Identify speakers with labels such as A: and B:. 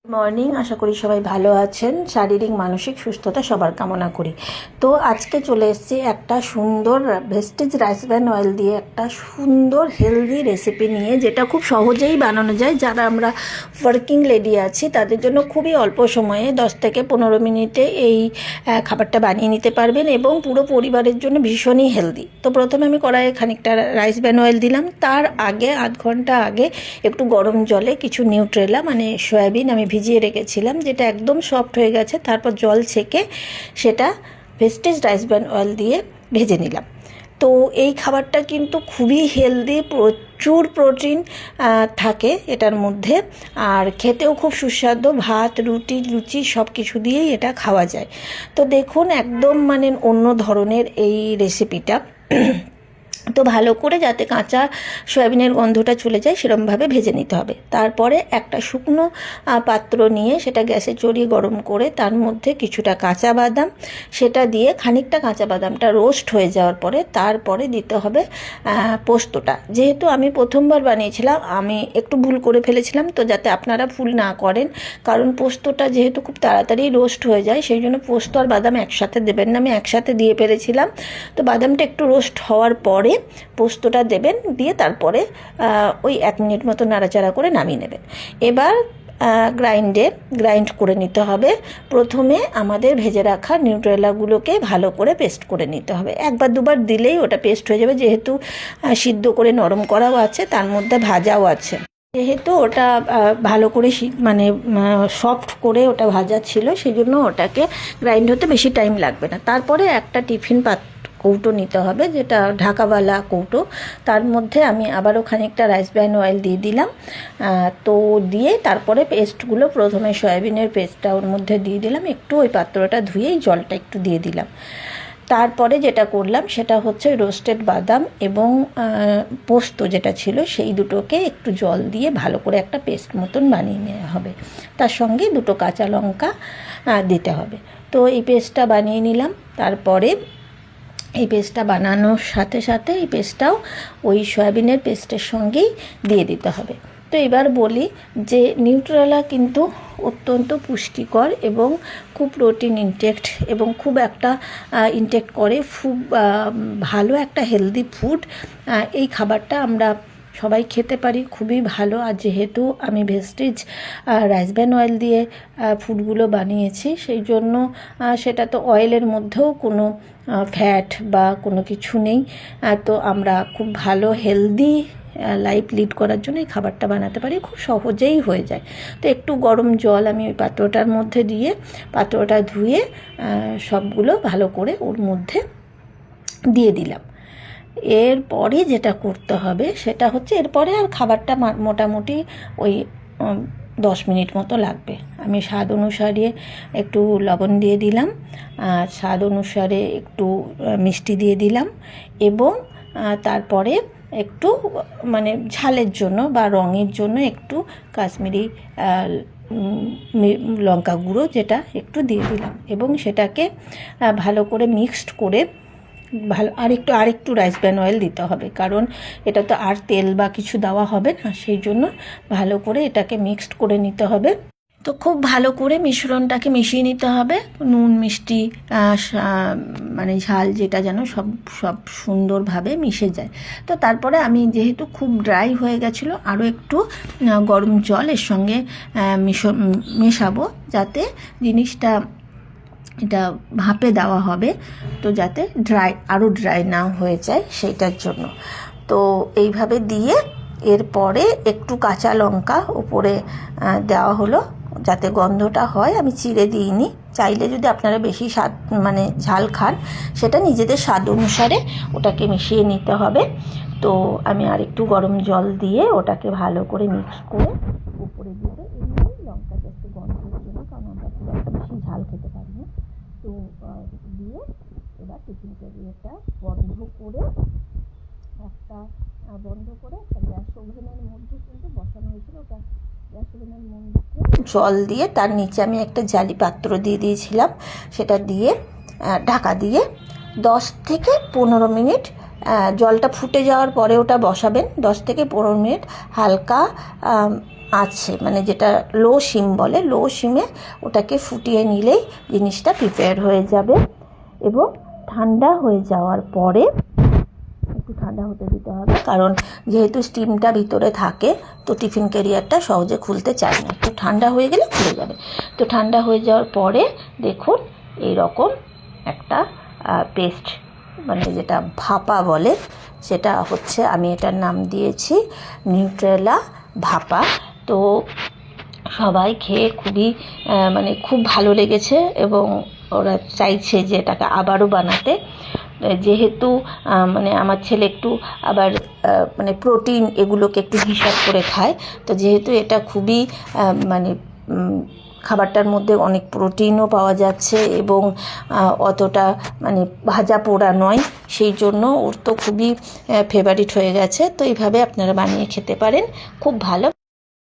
A: Morning, আশা করি সবাই ভালো আছেন। শারীরিক মানসিক সুস্থতা সবার কামনা করি। তো আজকে চলে এসেছি একটা সুন্দর ভেস্টিজ রাইস ব্র্যান অয়েল দিয়ে একটা সুন্দর হেলদি রেসিপি নিয়ে, যেটা খুব সহজেই বানানো যায়। যারা আমরা ওয়ার্কিং লেডি আছি তাদের জন্য খুবই অল্প সময়ে 10 থেকে 15 মিনিটে এই খাবারটা বানিয়ে নিতে পারবেন এবং পুরো পরিবারের জন্য ভীষণই হেলদি। তো প্রথমে আমি কড়াইয়ে খানিকটা রাইস ব্র্যান অয়েল দিলাম। তার আগে আধ ঘন্টা আগে একটু গরম জলে কিছু নিউট্রেলা মানে সয়াবিন আমি ভিজিয়ে রেখেছিলাম, যেটা একদম সফট হয়ে গেছে। তারপর জল ছেঁকে সেটা ভেস্টিজ রাইস ব্র্যান অয়েল দিয়ে ভেজে নিলাম। তো এই খাবারটা কিন্তু খুবই হেলদি, প্রচুর প্রোটিন থাকে এটার মধ্যে, আর খেতেও খুব সুস্বাদু। ভাত, রুটি, লুচি সব কিছু দিয়েই এটা খাওয়া যায়। তো দেখুন, একদম মানে অন্য ধরনের এই রেসিপিটা। তো ভালো করে যাতে কাঁচা সয়াবিনের গন্ধটা চলে যায় সেরকমভাবে ভেজে নিতে হবে। তারপরে একটা শুকনো পাত্র নিয়ে সেটা গ্যাসে চড়িয়ে গরম করে তার মধ্যে কিছুটা কাঁচা বাদাম সেটা দিয়ে খানিকটা কাঁচা বাদামটা রোস্ট হয়ে যাওয়ার পরে তারপরে দিতে হবে পোস্তটা। যেহেতু আমি প্রথমবার বানিয়েছিলাম, আমি একটু ভুল করে ফেলেছিলাম, তো যাতে আপনারা ভুল না করেন, কারণ পোস্তটা যেহেতু খুব তাড়াতাড়ি রোস্ট হয়ে যায়, সেই জন্য পোস্ত আর বাদাম একসাথে দেবেন না। আমি একসাথে দিয়ে ফেলেছিলাম। তো বাদামটা একটু রোস্ট হওয়ার পরে পোস্তটা দেবেন, দিয়ে তারপরে ওই 1 মিনিট মতো নাড়াচাড়া করে নামিয়ে নেবেন। এবার গ্রাইন্ড করে নিতে হবে। প্রথমে আমাদের ভেজে রাখা নিউট্রেলাগুলোকে ভালো করে পেস্ট করে নিতে হবে। একবার দুবার দিলেই ওটা পেস্ট হয়ে যাবে, যেহেতু সিদ্ধ করে নরম করাও আছে, তার মধ্যে ভাজাও আছে। যেহেতু ওটা ভালো করে মানে সফট করে ওটা ভাজা ছিল, সেই জন্য ওটাকে গ্রাইন্ড হতে বেশি টাইম লাগবে না। তারপরে একটা টিফিন কৌটো নিতে হবে, যেটা ঢাকাওয়ালা কৌটো। তার মধ্যে আমি আবারও খানিকটা রাইস ব্র্যান অয়েল দিয়ে দিলাম। তো দিয়ে তারপরে পেস্টগুলো, প্রথমে সয়াবিনের পেস্টটা ওর মধ্যে দিয়ে দিলাম, একটু ওই পাত্রটা ধুয়েই জলটা একটু দিয়ে দিলাম। তারপরে যেটা করলাম সেটা হচ্ছে রোস্টেড বাদাম এবং পোস্ত যেটা ছিল সেই দুটোকে একটু জল দিয়ে ভালো করে একটা পেস্ট মতন বানিয়ে নেওয়া হবে। তার সঙ্গে 2 কাঁচা লঙ্কা দিতে হবে। তো এই পেস্টটা বানিয়ে নিলাম। তারপরে এই পেস্টটা বানানোর সাথে সাথে এই পেস্টটাও ওই সয়াবিনের পেস্টের সঙ্গেই দিয়ে দিতে হবে। তো এবার বলি যে নিউট্রেলা কিন্তু অত্যন্ত পুষ্টিকর এবং খুব প্রোটিন ইনটেক্ট এবং খুব একটা ইনটেক্ট করে, খুব ভালো একটা হেলদি ফুড। এই খাবারটা আমরা সবাই খেতে পারি, খুবই ভালো। আর যেহেতু আমি ভেস্টিজ রাইস ব্র্যান অয়েল দিয়ে ফুডগুলো বানিয়েছি, সেই জন্য সেটা তো অয়েলের মধ্যেও কোনো ফ্যাট বা কোনো কিছু নেই। তো আমরা খুব ভালো হেলদি লাইফ লিড করার জন্য এই খাবারটা বানাতে পারি, খুব সহজেই হয়ে যায়। তো একটু গরম জল আমি ওই পাত্রটার মধ্যে দিয়ে পাত্রটা ধুয়ে সবগুলো ভালো করে ওর মধ্যে দিয়ে দিলাম। এরপরে যেটা করতে হবে সেটা হচ্ছে, এরপরে আর খাবারটা মোটামুটি ওই 10 মিনিট মতো লাগবে। আমি স্বাদ অনুসারে একটু লবণ দিয়ে দিলাম, স্বাদ অনুসারে একটু মিষ্টি দিয়ে দিলাম এবং তারপরে একটু মানে ঝালের জন্য বা রঙের জন্য একটু কাশ্মীরি লঙ্কা গুঁড়ো যেটা একটু দিয়ে দিলাম এবং সেটাকে ভালো করে মিক্সড করে ভালো আরেকটু রাইস ব্র্যান অয়েল দিতে হবে, কারণ এটা তো আর তেল বা কিছু দেওয়া হবে না, সেই জন্য ভালো করে এটাকে মিক্সড করে নিতে হবে। তো খুব ভালো করে মিশ্রণটাকে মিশিয়ে নিতে হবে। নুন, মিষ্টি, মানে ঝাল যেটা যেন সব সুন্দরভাবে মিশে যায়। তো তারপরে আমি যেহেতু খুব ড্রাই হয়ে গেছিলো, আরও একটু গরম জল এর সঙ্গে মেশাবো, যাতে জিনিসটা এটা ভাপে দেওয়া হবে, তো যাতে আরও ড্রাই না হয়ে যায় সেইটার জন্য। তো এইভাবে দিয়ে এরপরে একটু কাঁচা লঙ্কা উপরে দেওয়া হলো, যাতে গন্ধটা হয়। আমি চিড়ে দিইনি। চাইলে যদি আপনারা বেশি স্বাদ মানে ঝাল খান, সেটা নিজেদের স্বাদ অনুসারে ওটাকে মিশিয়ে নিতে হবে। তো আমি আরেকটু গরম জল দিয়ে ওটাকে ভালো করে মিক্স করে উপরে দিতে, এমনি লঙ্কাটা একটু গন্ধের জন্য, কারণ আমরা খুব একটা বেশি ঝাল খেতে পারি না। তো দিয়ে এবার টিফিন টেবিলটা বন্ধ করে একটা গ্যাস ওভেনের মধ্যে কিন্তু বসানো হয়েছিল, ওটা গ্যাস ওভেনের মধ্যে জল দিয়ে তার নিচে আমি একটা জালি পাত্র দিয়ে দিয়েছিলাম। সেটা দিয়ে ঢাকা দিয়ে 10 থেকে 15 মিনিট জলটা ফুটে যাওয়ার পরে ওটা বসাবেন 10 থেকে 15 মিনিট হালকা আছে, মানে যেটা লো সিম বলে, লো সিমে ওটাকে ফুটিয়ে নিলেই জিনিসটা প্রিপেয়ার হয়ে যাবে। এবং ঠান্ডা হয়ে যাওয়ার পরে একটু ঠান্ডা হতে দিতে হবে, কারণ যেহেতু স্টিমটা ভিতরে থাকে তো টিফিন ক্যারিয়ারটা সহজে খুলতে চায় না, তো ঠান্ডা হয়ে গেলে খুলে যাবে। তো ঠান্ডা হয়ে যাওয়ার পরে দেখুন এই রকম একটা পেস্ট, মানে যেটা ভাপা বলে, সেটা হচ্ছে, আমি এটার নাম দিয়েছি নিউট্রেলা ভাপা। তো সবাই খেয়ে খুবই মানে খুব ভালো লেগেছে এবং ওরা চাইছে যে এটাকে আবারও বানাতে। যেহেতু মানে আমার ছেলে একটু আবার মানে প্রোটিন এগুলোকে একটু হিসাব করে খায়, তো যেহেতু এটা খুবই মানে খাবারটার মধ্যে অনেক প্রোটিনও পাওয়া যাচ্ছে এবং অতটা মানে ভাজা পোড়া নয়, সেই জন্য ওর তো খুবই ফেভারিট হয়ে গেছে। তো এইভাবে আপনারা বানিয়ে খেতে পারেন, খুব ভালো